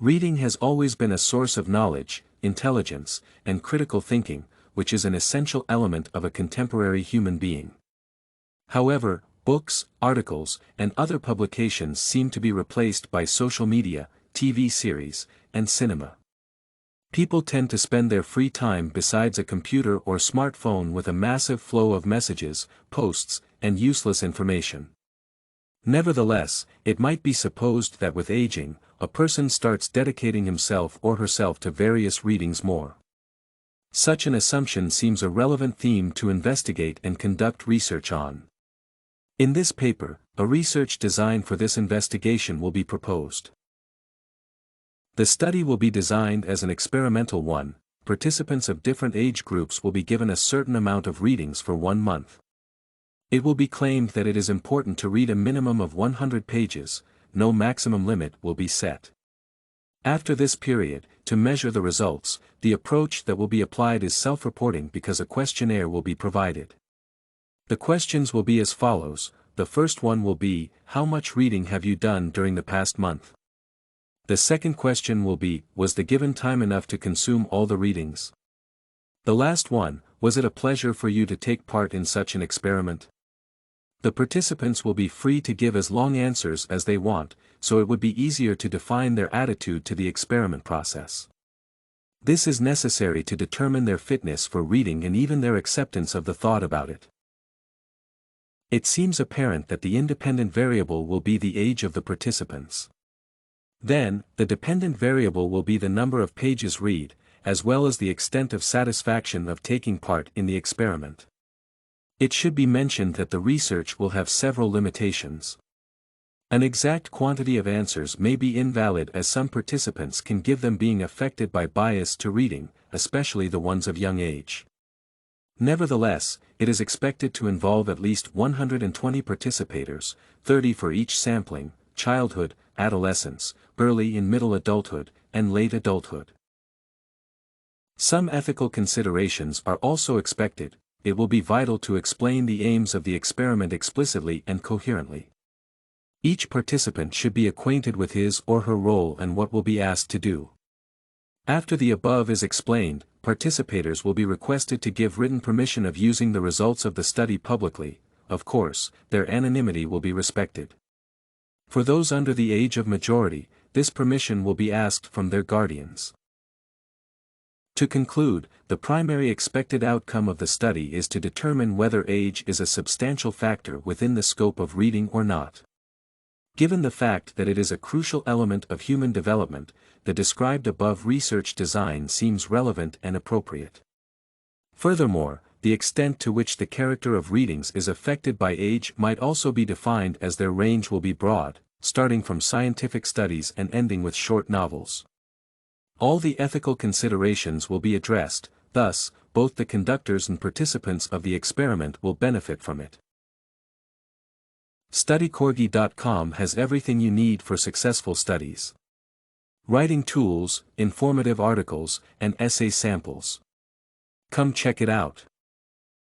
Reading has always been a source of knowledge, intelligence, and critical thinking, which is an essential element of a contemporary human being. However, books, articles, and other publications seem to be replaced by social media, TV series, and cinema. People tend to spend their free time besides a computer or smartphone with a massive flow of messages, posts, and useless information. Nevertheless, it might be supposed that with aging, a person starts dedicating himself or herself to various readings more. Such an assumption seems a relevant theme to investigate and conduct research on. In this paper, a research design for this investigation will be proposed. The study will be designed as an experimental one. Participants of different age groups will be given a certain amount of readings for 1 month. It will be claimed that it is important to read a minimum of 100 pages, no maximum limit will be set. After this period, to measure the results, the approach that will be applied is self-reporting because a questionnaire will be provided. The questions will be as follows. The first one will be, how much reading have you done during the past month? The second question will be, was the given time enough to consume all the readings? The last one, was it a pleasure for you to take part in such an experiment? The participants will be free to give as long answers as they want, so it would be easier to define their attitude to the experiment process. This is necessary to determine their fitness for reading and even their acceptance of the thought about it. It seems apparent that the independent variable will be the age of the participants. Then, the dependent variable will be the number of pages read, as well as the extent of satisfaction of taking part in the experiment. It should be mentioned that the research will have several limitations. An exact quantity of answers may be invalid as some participants can give them being affected by bias to reading, especially the ones of young age. Nevertheless, it is expected to involve at least 120 participators, 30 for each sampling, childhood, adolescence, early and middle adulthood, and late adulthood. Some ethical considerations are also expected. It will be vital to explain the aims of the experiment explicitly and coherently. Each participant should be acquainted with his or her role and what will be asked to do. After the above is explained, participators will be requested to give written permission of using the results of the study publicly. Of course, their anonymity will be respected. For those under the age of majority, this permission will be asked from their guardians. To conclude, the primary expected outcome of the study is to determine whether age is a substantial factor within the scope of reading or not. Given the fact that it is a crucial element of human development, the described above research design seems relevant and appropriate. Furthermore, the extent to which the character of readings is affected by age might also be defined, as their range will be broad, starting from scientific studies and ending with short novels. All the ethical considerations will be addressed, thus, both the conductors and participants of the experiment will benefit from it. StudyCorgi.com has everything you need for successful studies. Writing tools, informative articles, and essay samples. Come check it out.